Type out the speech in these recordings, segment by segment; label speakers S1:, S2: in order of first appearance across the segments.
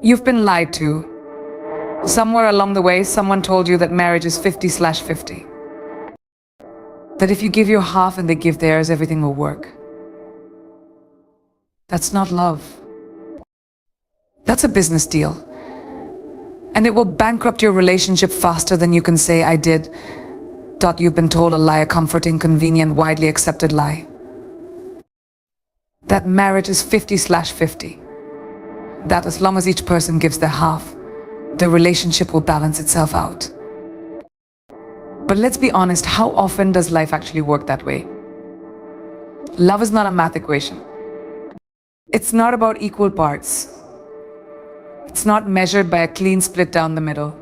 S1: You've been lied to. Somewhere along the way, someone told you that marriage is 50/50. That if you give your half and they give theirs, everything will work. That's not love. That's a business deal. And it will bankrupt your relationship faster than you can say, I did. You've been told a lie, a comforting, convenient, widely accepted lie. That marriage is 50/50. That as long as each person gives their half, the relationship will balance itself out. But let's be honest, how often does life actually work that way? Love is not a math equation. It's not about equal parts. It's not measured by a clean split down the middle.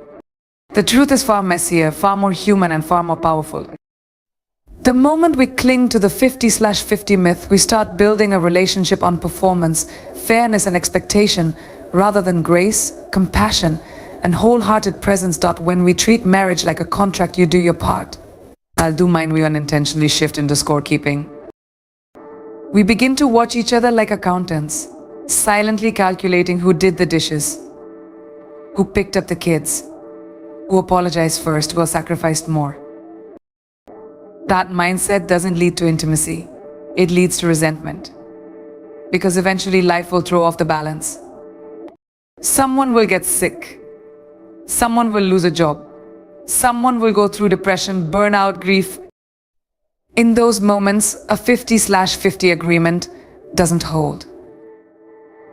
S1: The truth is far messier, far more human, and far more powerful. The moment we cling to the 50/50 myth, we start building a relationship on performance, fairness, and expectation, rather than grace, compassion, and wholehearted presence. When we treat marriage like a contract, you do your part, I'll do mine, we unintentionally shift into scorekeeping. We begin to watch each other like accountants, silently calculating who did the dishes, who picked up the kids, who apologized first, who sacrificed more. That mindset doesn't lead to intimacy. It leads to resentment. Because eventually life will throw off the balance. Someone will get sick. Someone will lose a job. Someone will go through depression, burnout, grief. In those moments, a 50/50 agreement doesn't hold.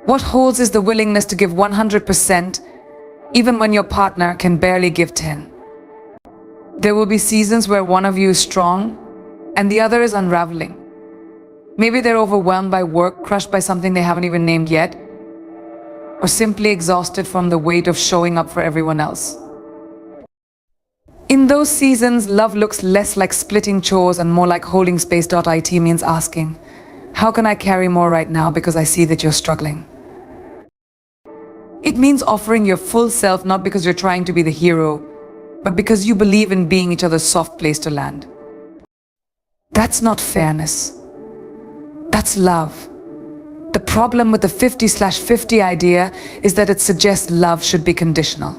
S1: What holds is the willingness to give 100%, even when your partner can barely give 10. There will be seasons where one of you is strong and the other is unraveling. Maybe they're overwhelmed by work, crushed by something they haven't even named yet, or simply exhausted from the weight of showing up for everyone else. In those seasons, love looks less like splitting chores and more like holding space. It means asking, how can I carry more right now because I see that you're struggling? It means offering your full self, not because you're trying to be the hero, but because you believe in being each other's soft place to land. That's not fairness. That's love. The problem with the 50/50 idea is that it suggests love should be conditional.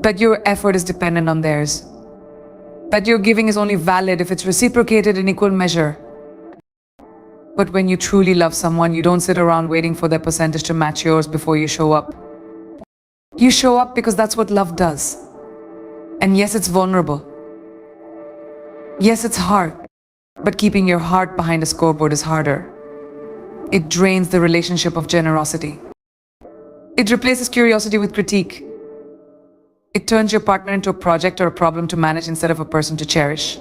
S1: That your effort is dependent on theirs. That your giving is only valid if it's reciprocated in equal measure. But when you truly love someone, you don't sit around waiting for their percentage to match yours before you show up. You show up because that's what love does. And yes, it's vulnerable. Yes, it's hard. But keeping your heart behind a scoreboard is harder. It drains the relationship of generosity. It replaces curiosity with critique. It turns your partner into a project or a problem to manage instead of a person to cherish.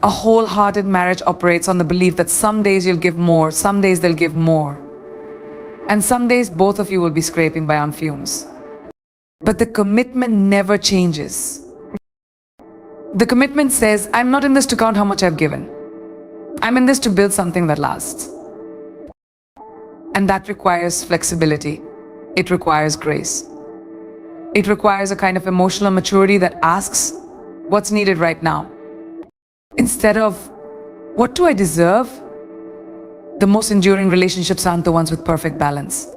S1: A wholehearted marriage operates on the belief that some days you'll give more, some days they'll give more. And some days both of you will be scraping by on fumes. But the commitment never changes. The commitment says, I'm not in this to count how much I've given. I'm in this to build something that lasts. And that requires flexibility. It requires grace. It requires a kind of emotional maturity that asks, what's needed right now? Instead of, what do I deserve? The most enduring relationships aren't the ones with perfect balance.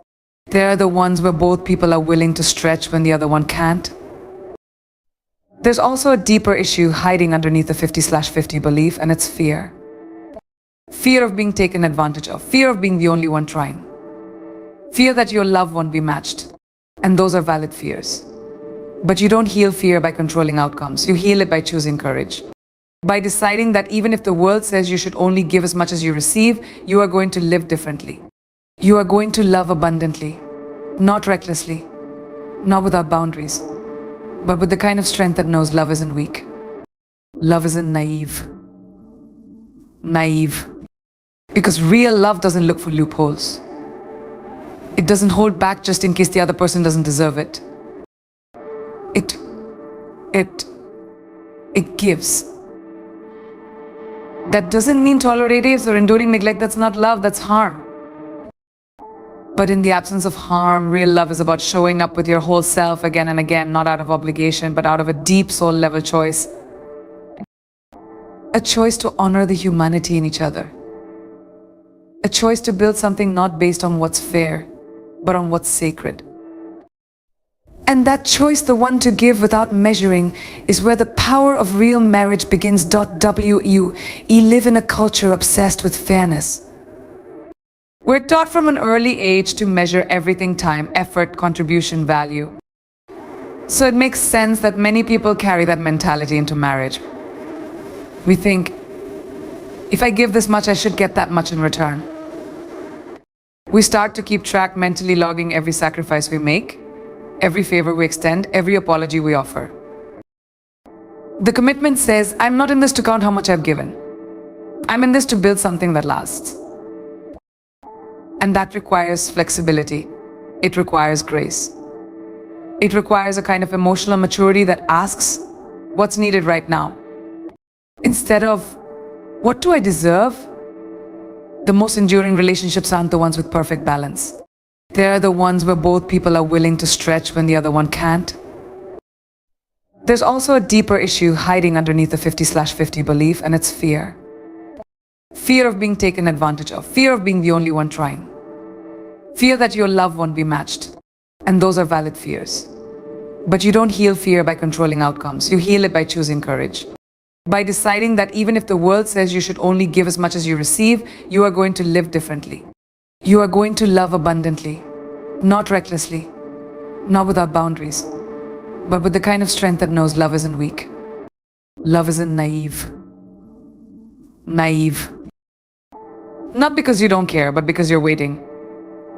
S1: They're the ones where both people are willing to stretch when the other one can't. There's also a deeper issue hiding underneath the 50/50 belief, and it's fear. Fear of being taken advantage of. Fear of being the only one trying. Fear that your love won't be matched. And those are valid fears. But you don't heal fear by controlling outcomes. You heal it by choosing courage. By deciding that even if the world says you should only give as much as you receive, you are going to live differently. You are going to love abundantly, not recklessly, not without boundaries, but with the kind of strength that knows love isn't weak. Love isn't naive. Naive. Because real love doesn't look for loopholes. It doesn't hold back just in case the other person doesn't deserve it. It gives. That doesn't mean tolerating or enduring neglect. That's not love, that's harm. But in the absence of harm, real love is about showing up with your whole self again and again, not out of obligation, but out of a deep soul level choice. A choice to honor the humanity in each other. A choice to build something not based on what's fair, but on what's sacred. And that choice, the one to give without measuring, is where the power of real marriage begins. We live in a culture obsessed with fairness. We're taught from an early age to measure everything: time, effort, contribution, value. So it makes sense that many people carry that mentality into marriage. We think, if I give this much, I should get that much in return. We start to keep track, mentally logging every sacrifice we make, every favor we extend, every apology we offer. The commitment says, I'm not in this to count how much I've given. I'm in this to build something that lasts. And that requires flexibility. It requires grace. It requires a kind of emotional maturity that asks, what's needed right now? Instead of, what do I deserve? The most enduring relationships aren't the ones with perfect balance. They're the ones where both people are willing to stretch when the other one can't. There's also a deeper issue hiding underneath the 50/50 belief, and it's fear. Fear of being taken advantage of. Fear of being the only one trying. Fear that your love won't be matched. And those are valid fears. But you don't heal fear by controlling outcomes. You heal it by choosing courage. By deciding that even if the world says you should only give as much as you receive, you are going to live differently. You are going to love abundantly, not recklessly, not without boundaries, but with the kind of strength that knows love isn't weak. Love isn't naive. Naive. Not because you don't care, but because you're waiting.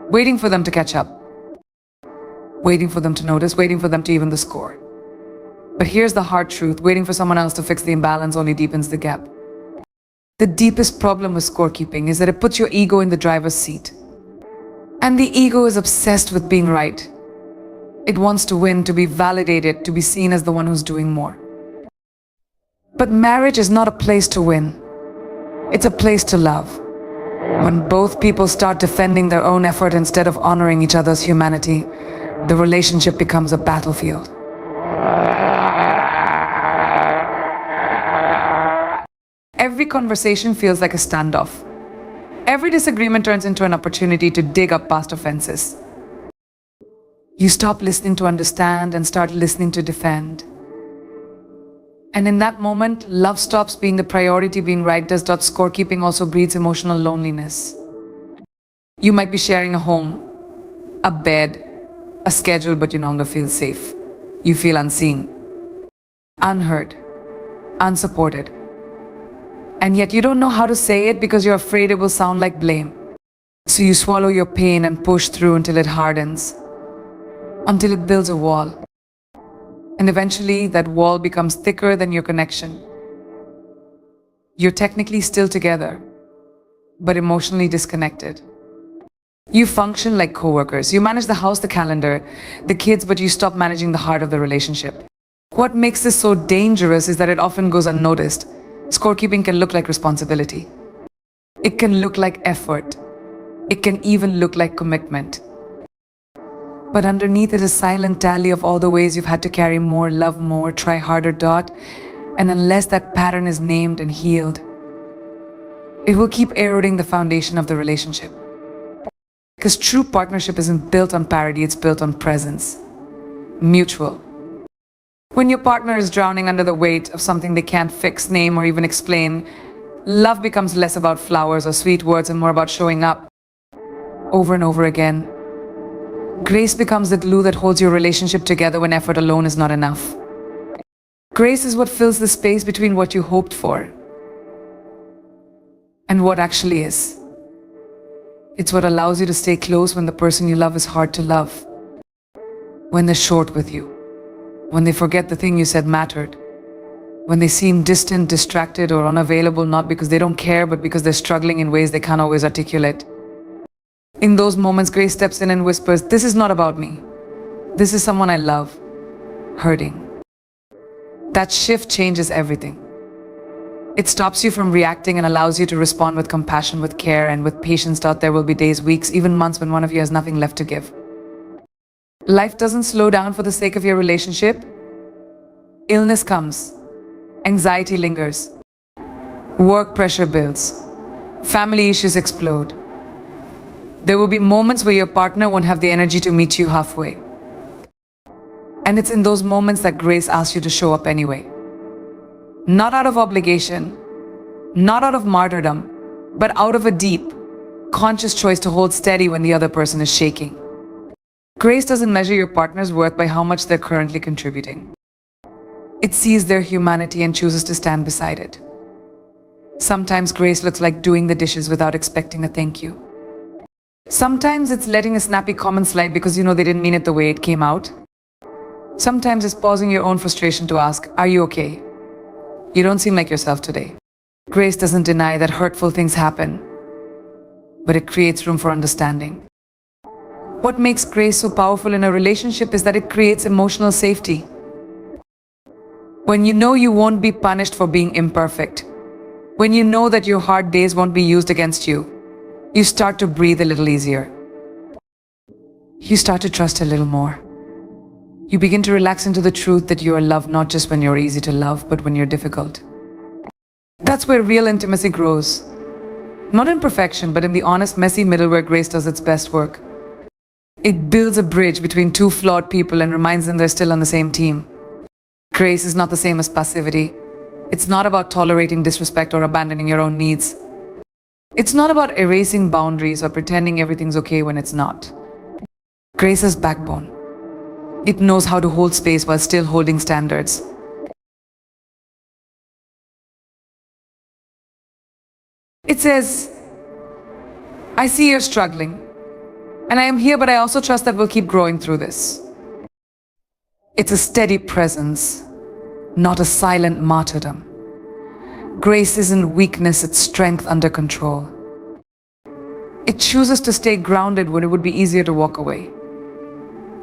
S1: Waiting for them to catch up. Waiting for them to notice, waiting for them to even the score. But here's the hard truth: waiting for someone else to fix the imbalance only deepens the gap. The deepest problem with scorekeeping is that it puts your ego in the driver's seat. And the ego is obsessed with being right. It wants to win, to be validated, to be seen as the one who's doing more. But marriage is not a place to win. It's a place to love. When both people start defending their own effort instead of honoring each other's humanity, the relationship becomes a battlefield. Every conversation feels like a standoff. Every disagreement turns into an opportunity to dig up past offenses. You stop listening to understand and start listening to defend. And in that moment, love stops being the priority. Being right does. Scorekeeping also breeds emotional loneliness. You might be sharing a home, a bed, a schedule, but you no longer feel safe. You feel unseen, unheard, unsupported. And yet you don't know how to say it because you're afraid it will sound like blame. So you swallow your pain and push through until it hardens, until it builds a wall. And eventually that wall becomes thicker than your connection. You're technically still together, but emotionally disconnected. You function like co-workers. You manage the house, the calendar, the kids, but you stop managing the heart of the relationship. What makes this so dangerous is that it often goes unnoticed. Scorekeeping can look like responsibility. It can look like effort. It can even look like commitment. But underneath it is a silent tally of all the ways you've had to carry more, love more, try harder. And unless that pattern is named and healed, it will keep eroding the foundation of the relationship. Because true partnership isn't built on parity, it's built on presence. Mutual. When your partner is drowning under the weight of something they can't fix, name, or even explain, love becomes less about flowers or sweet words and more about showing up over and over again. Grace becomes the glue that holds your relationship together when effort alone is not enough. Grace is what fills the space between what you hoped for and what actually is. It's what allows you to stay close when the person you love is hard to love, when they're short with you, when they forget the thing you said mattered, when they seem distant, distracted, or unavailable, not because they don't care, but because they're struggling in ways they can't always articulate. In those moments, Grace steps in and whispers, "This is not about me. This is someone I love, hurting." That shift changes everything. It stops you from reacting and allows you to respond with compassion, with care, and with patience. There will be days, weeks, even months when one of you has nothing left to give. Life doesn't slow down for the sake of your relationship. Illness comes. Anxiety lingers. Work pressure builds. Family issues explode. There will be moments where your partner won't have the energy to meet you halfway. And it's in those moments that grace asks you to show up anyway. Not out of obligation, not out of martyrdom, but out of a deep, conscious choice to hold steady when the other person is shaking. Grace doesn't measure your partner's worth by how much they're currently contributing. It sees their humanity and chooses to stand beside it. Sometimes grace looks like doing the dishes without expecting a thank you. Sometimes it's letting a snappy comment slide because you know they didn't mean it the way it came out. Sometimes it's pausing your own frustration to ask, "Are you okay? You don't seem like yourself today." Grace doesn't deny that hurtful things happen, but it creates room for understanding. What makes grace so powerful in a relationship is that it creates emotional safety. When you know you won't be punished for being imperfect, when you know that your hard days won't be used against you, you start to breathe a little easier. You start to trust a little more. You begin to relax into the truth that you are loved not just when you're easy to love, but when you're difficult. That's where real intimacy grows. Not in perfection, but in the honest, messy middle where grace does its best work. It builds a bridge between two flawed people and reminds them they're still on the same team. Grace is not the same as passivity. It's not about tolerating disrespect or abandoning your own needs. It's not about erasing boundaries or pretending everything's okay when it's not. Grace has backbone. It knows how to hold space while still holding standards. It says, "I see you're struggling, and I am here, but I also trust that we'll keep growing through this." It's a steady presence, not a silent martyrdom. Grace isn't weakness, it's strength under control. It chooses to stay grounded when it would be easier to walk away.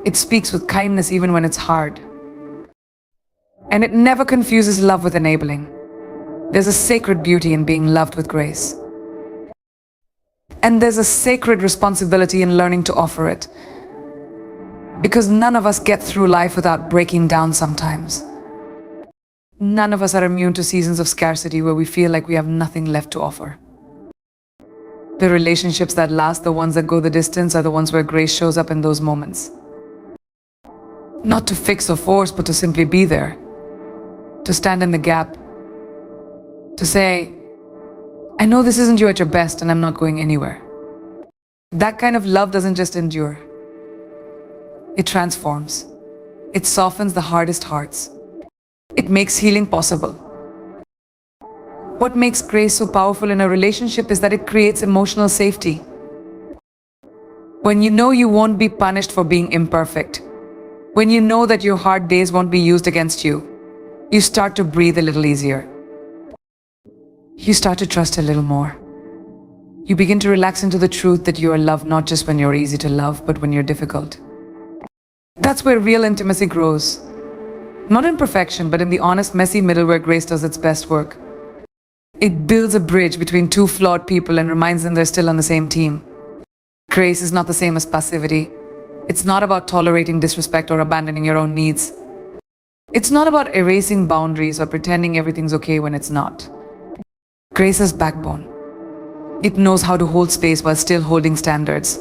S1: It speaks with kindness even when it's hard. And it never confuses love with enabling. There's a sacred beauty in being loved with grace. And there's a sacred responsibility in learning to offer it. Because none of us get through life without breaking down sometimes. None of us are immune to seasons of scarcity where we feel like we have nothing left to offer. The relationships that last, the ones that go the distance, are the ones where grace shows up in those moments. Not to fix or force, but to simply be there. To stand in the gap. To say, "I know this isn't you at your best and I'm not going anywhere." That kind of love doesn't just endure. It transforms. It softens the hardest hearts. It makes healing possible. What makes grace so powerful in a relationship is that it creates emotional safety. When you know you won't be punished for being imperfect, when you know that your hard days won't be used against you, you start to breathe a little easier. You start to trust a little more. You begin to relax into the truth that you are loved not just when you're easy to love, but when you're difficult. That's where real intimacy grows. Not in perfection, but in the honest, messy middle where grace does its best work. It builds a bridge between two flawed people and reminds them they're still on the same team. Grace is not the same as passivity. It's not about tolerating disrespect or abandoning your own needs. It's not about erasing boundaries or pretending everything's okay when it's not. Grace has backbone. It knows how to hold space while still holding standards.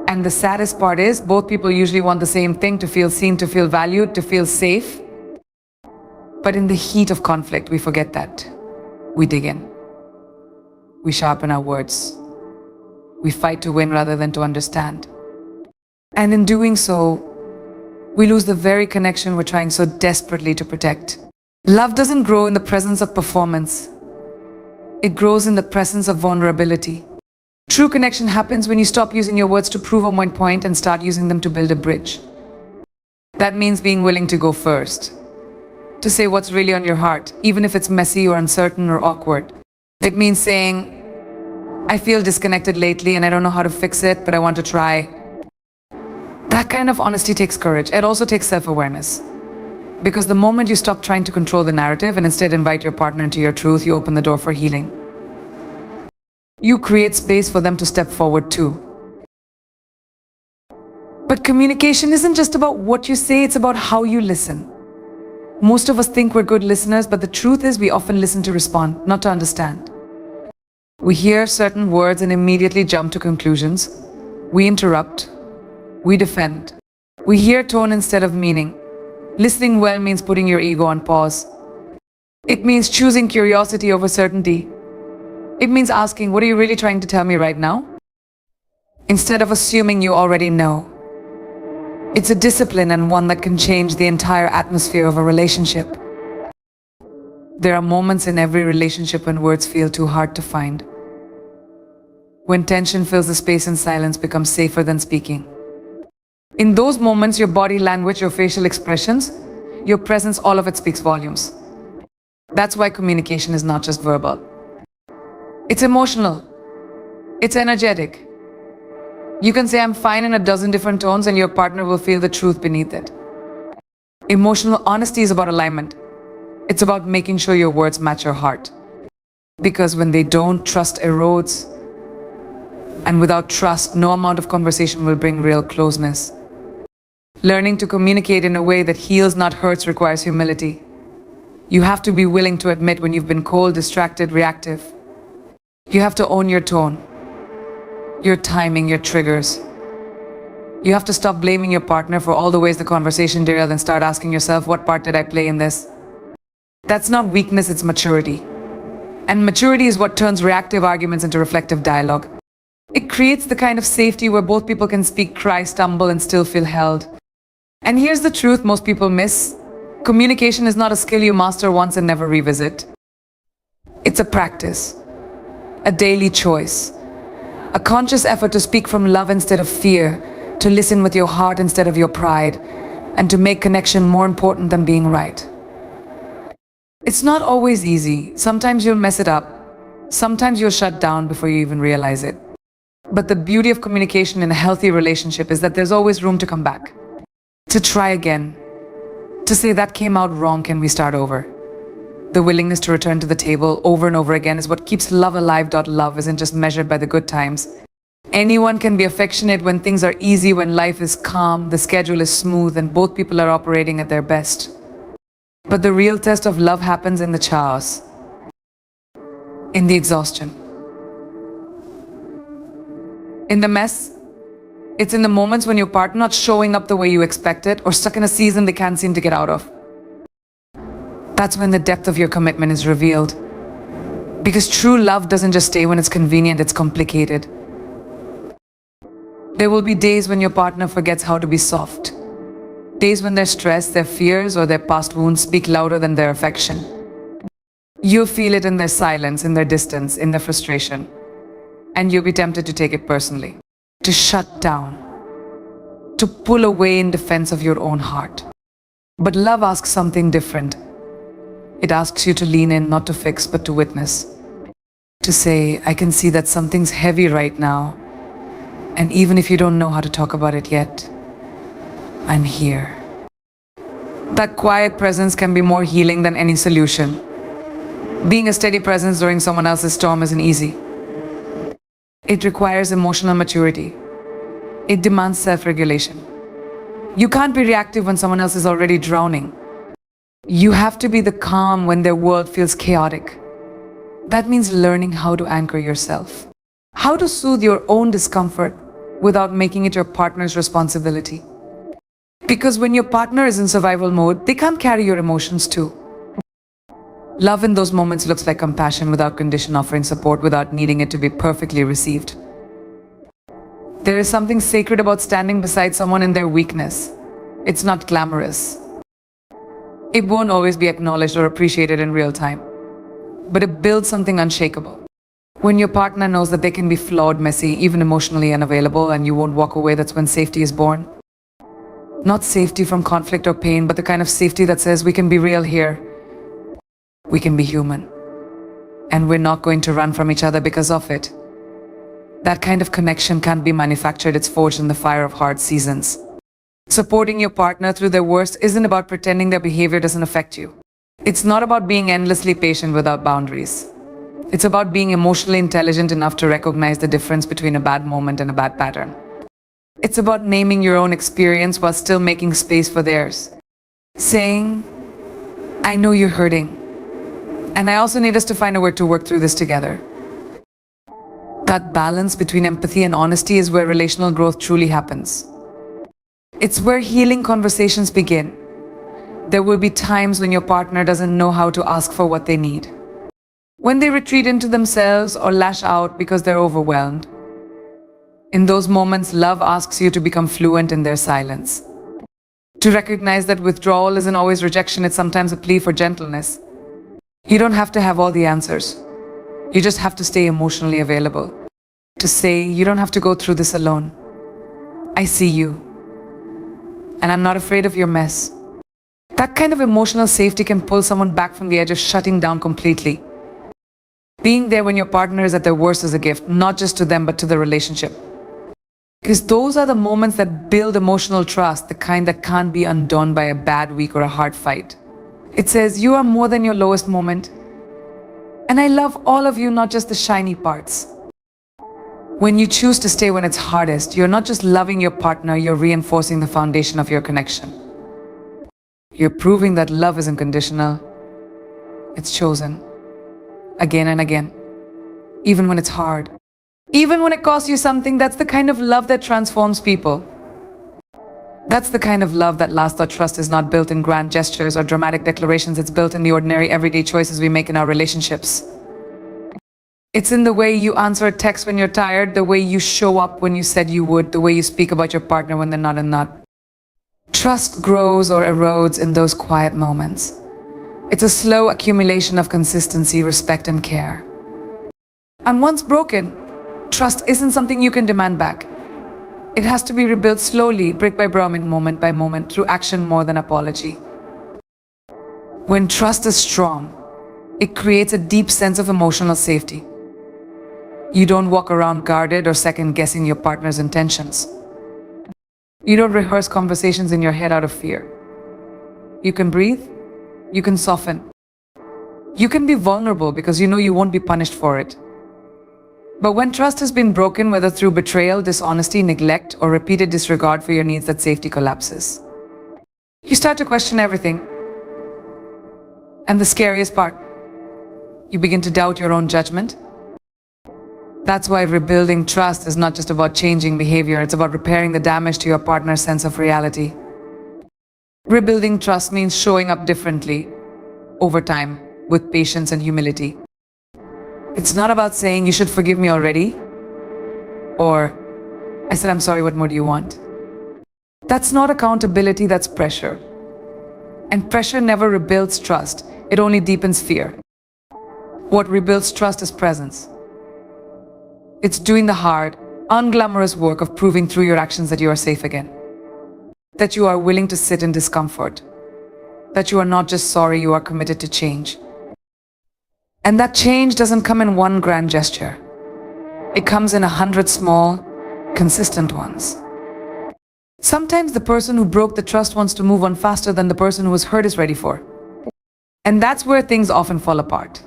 S1: And the saddest part is, both people usually want the same thing: to feel seen, to feel valued, to feel safe. But in the heat of conflict, we forget that. We dig in. We sharpen our words. We fight to win rather than to understand. And in doing so, we lose the very connection we're trying so desperately to protect. Love doesn't grow in the presence of performance. It grows in the presence of vulnerability. True connection happens when you stop using your words to prove a point and start using them to build a bridge. That means being willing to go first. To say what's really on your heart, even if it's messy or uncertain or awkward. It means saying, "I feel disconnected lately and I don't know how to fix it, but I want to try." That kind of honesty takes courage. It also takes self-awareness. Because the moment you stop trying to control the narrative and instead invite your partner into your truth, you open the door for healing. You create space for them to step forward too. But communication isn't just about what you say, it's about how you listen. Most of us think we're good listeners, but the truth is we often listen to respond, not to understand. We hear certain words and immediately jump to conclusions. We interrupt. We defend. We hear tone instead of meaning. Listening well means putting your ego on pause. It means choosing curiosity over certainty. It means asking, what are you really trying to tell me right now? Instead of assuming you already know. It's a discipline and one that can change the entire atmosphere of a relationship. There are moments in every relationship when words feel too hard to find. When tension fills the space and silence becomes safer than speaking. In those moments, your body language, your facial expressions, your presence, all of it speaks volumes. That's why communication is not just verbal. It's emotional. It's energetic. You can say I'm fine in a dozen different tones and your partner will feel the truth beneath it. Emotional honesty is about alignment. It's about making sure your words match your heart. Because when they don't, trust erodes. And without trust, no amount of conversation will bring real closeness. Learning to communicate in a way that heals, not hurts, requires humility. You have to be willing to admit when you've been cold, distracted, reactive. You have to own your tone, your timing, your triggers. You have to stop blaming your partner for all the ways the conversation derailed and start asking yourself, what part did I play in this? That's not weakness, it's maturity. And maturity is what turns reactive arguments into reflective dialogue. It creates the kind of safety where both people can speak, cry, stumble, and still feel held. And here's the truth most people miss. Communication is not a skill you master once and never revisit. It's a practice, a daily choice, a conscious effort to speak from love instead of fear, to listen with your heart instead of your pride, and to make connection more important than being right. It's not always easy. Sometimes you'll mess it up. Sometimes you'll shut down before you even realize it. But the beauty of communication in a healthy relationship is that there's always room to come back, to try again, to say that came out wrong, can we start over? The willingness to return to the table over and over again is what keeps love alive. Love isn't just measured by the good times. Anyone can be affectionate when things are easy, when life is calm, the schedule is smooth, and both people are operating at their best. But the real test of love happens in the chaos, in the exhaustion, in the mess. It's in the moments when your partner not showing up the way you expected or stuck in a season they can't seem to get out of. That's when the depth of your commitment is revealed. Because true love doesn't just stay when it's convenient, it's complicated. There will be days when your partner forgets how to be soft. Days when their stress, their fears, or their past wounds speak louder than their affection. You'll feel it in their silence, in their distance, in their frustration. And you'll be tempted to take it personally, to shut down, to pull away in defense of your own heart. But love asks something different. It asks you to lean in, not to fix, but to witness. To say, I can see that something's heavy right now. And even if you don't know how to talk about it yet, I'm here. That quiet presence can be more healing than any solution. Being a steady presence during someone else's storm isn't easy. It requires emotional maturity. It demands self-regulation. You can't be reactive when someone else is already drowning. You have to be the calm when their world feels chaotic. That means learning how to anchor yourself. How to soothe your own discomfort without making it your partner's responsibility. Because when your partner is in survival mode, they can't carry your emotions too. Love in those moments looks like compassion without condition, offering support without needing it to be perfectly received. There is something sacred about standing beside someone in their weakness. It's not glamorous. It won't always be acknowledged or appreciated in real time. But it builds something unshakable. When your partner knows that they can be flawed, messy, even emotionally unavailable, and you won't walk away, that's when safety is born. Not safety from conflict or pain, but the kind of safety that says we can be real here. We can be human. And we're not going to run from each other because of it. That kind of connection can't be manufactured, it's forged in the fire of hard seasons. Supporting your partner through their worst isn't about pretending their behavior doesn't affect you. It's not about being endlessly patient without boundaries. It's about being emotionally intelligent enough to recognize the difference between a bad moment and a bad pattern. It's about naming your own experience while still making space for theirs. Saying, I know you're hurting, and I also need us to find a way to work through this together. That balance between empathy and honesty is where relational growth truly happens. It's where healing conversations begin. There will be times when your partner doesn't know how to ask for what they need, when they retreat into themselves or lash out because they're overwhelmed. In those moments, love asks you to become fluent in their silence. To recognize that withdrawal isn't always rejection, it's sometimes a plea for gentleness. You don't have to have all the answers. You just have to stay emotionally available. To say, you don't have to go through this alone. I see you. And I'm not afraid of your mess. That kind of emotional safety can pull someone back from the edge of shutting down completely. Being there when your partner is at their worst is a gift, not just to them, but to the relationship. Because those are the moments that build emotional trust, the kind that can't be undone by a bad week or a hard fight. It says, you are more than your lowest moment. And I love all of you, not just the shiny parts. When you choose to stay when it's hardest, you're not just loving your partner, you're reinforcing the foundation of your connection. You're proving that love isn't conditional. It's chosen. Again and again. Even when it's hard. Even when it costs you something. That's the kind of love that transforms people. That's the kind of love that lasts. Our trust is not built in grand gestures or dramatic declarations. It's built in the ordinary, everyday choices we make in our relationships. It's in the way you answer a text when you're tired, the way you show up when you said you would, the way you speak about your partner when they're not in that. Trust grows or erodes in those quiet moments. It's a slow accumulation of consistency, respect, and care. And once broken, trust isn't something you can demand back. It has to be rebuilt slowly, brick by brick, moment by moment, through action more than apology. When trust is strong, it creates a deep sense of emotional safety. You don't walk around guarded or second-guessing your partner's intentions. You don't rehearse conversations in your head out of fear. You can breathe. You can soften. You can be vulnerable because you know you won't be punished for it. But when trust has been broken, whether through betrayal, dishonesty, neglect, or repeated disregard for your needs, that safety collapses. You start to question everything. And the scariest part, you begin to doubt your own judgment. That's why rebuilding trust is not just about changing behavior, it's about repairing the damage to your partner's sense of reality. Rebuilding trust means showing up differently, over time, with patience and humility. It's not about saying, you should forgive me already, or, I said, I'm sorry, what more do you want? That's not accountability, that's pressure. And pressure never rebuilds trust, it only deepens fear. What rebuilds trust is presence. It's doing the hard, unglamorous work of proving through your actions that you are safe again. That you are willing to sit in discomfort. That you are not just sorry, you are committed to change. And that change doesn't come in one grand gesture. It comes in 100 small, consistent ones. Sometimes the person who broke the trust wants to move on faster than the person who was hurt is ready for. And that's where things often fall apart.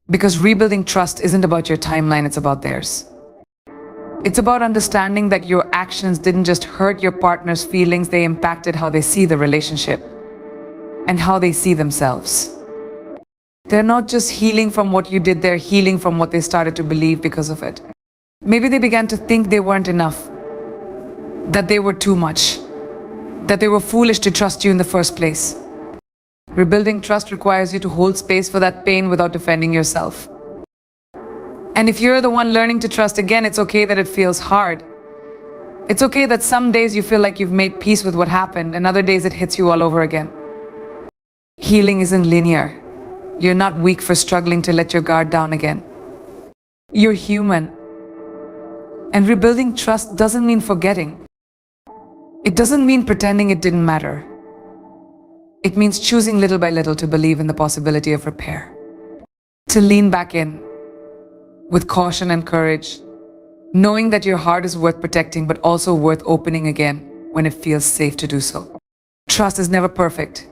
S1: Because rebuilding trust isn't about your timeline, it's about theirs. It's about understanding that your actions didn't just hurt your partner's feelings, they impacted how they see the relationship and how they see themselves. They're not just healing from what you did, they're healing from what they started to believe because of it. Maybe they began to think they weren't enough, that they were too much, that they were foolish to trust you in the first place. Rebuilding trust requires you to hold space for that pain without defending yourself. And if you're the one learning to trust again, it's okay that it feels hard. It's okay that some days you feel like you've made peace with what happened, and other days it hits you all over again. Healing isn't linear. You're not weak for struggling to let your guard down again. You're human. And rebuilding trust doesn't mean forgetting. It doesn't mean pretending it didn't matter. It means choosing little by little to believe in the possibility of repair. To lean back in with caution and courage, knowing that your heart is worth protecting but also worth opening again when it feels safe to do so. Trust is never perfect.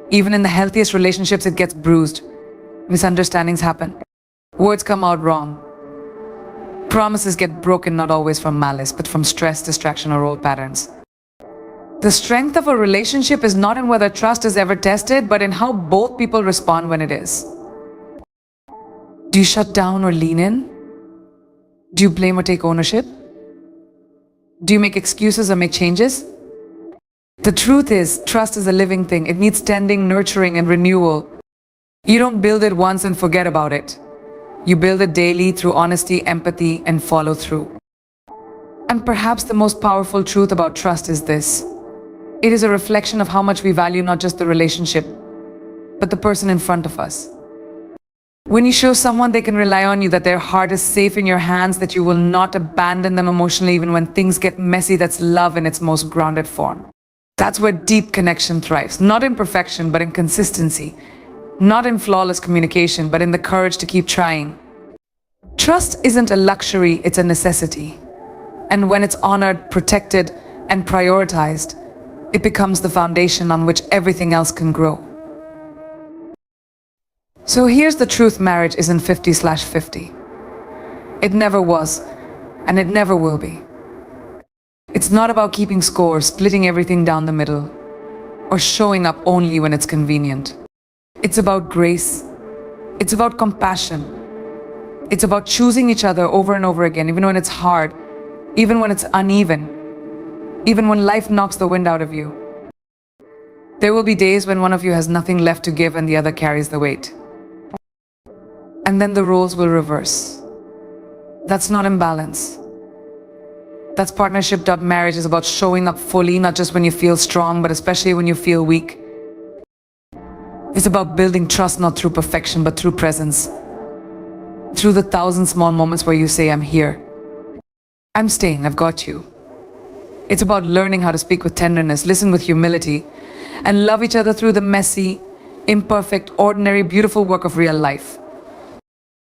S1: Even in the healthiest relationships, it gets bruised. Misunderstandings happen. Words come out wrong. Promises get broken, not always from malice, but from stress, distraction, or old patterns. The strength of a relationship is not in whether trust is ever tested, but in how both people respond when it is. Do you shut down or lean in? Do you blame or take ownership? Do you make excuses or make changes? The truth is, trust is a living thing. It needs tending, nurturing, and renewal. You don't build it once and forget about it. You build it daily through honesty, empathy, and follow through. And perhaps the most powerful truth about trust is this. It is a reflection of how much we value not just the relationship, but the person in front of us. When you show someone they can rely on you, that their heart is safe in your hands, that you will not abandon them emotionally even when things get messy, that's love in its most grounded form. That's where deep connection thrives, not in perfection, but in consistency. Not in flawless communication, but in the courage to keep trying. Trust isn't a luxury, it's a necessity. And when it's honored, protected, and prioritized, it becomes the foundation on which everything else can grow. So here's the truth: marriage isn't 50/50. It never was, and it never will be. It's not about keeping score, splitting everything down the middle, or showing up only when it's convenient. It's about grace. It's about compassion. It's about choosing each other over and over again, even when it's hard, even when it's uneven, even when life knocks the wind out of you. There will be days when one of you has nothing left to give and the other carries the weight. And then the roles will reverse. That's not imbalance. That's partnership. Marriage is about showing up fully, not just when you feel strong, but especially when you feel weak. It's about building trust not through perfection, but through presence. Through the thousand small moments where you say, I'm here. I'm staying, I've got you. It's about learning how to speak with tenderness, listen with humility, and love each other through the messy, imperfect, ordinary, beautiful work of real life.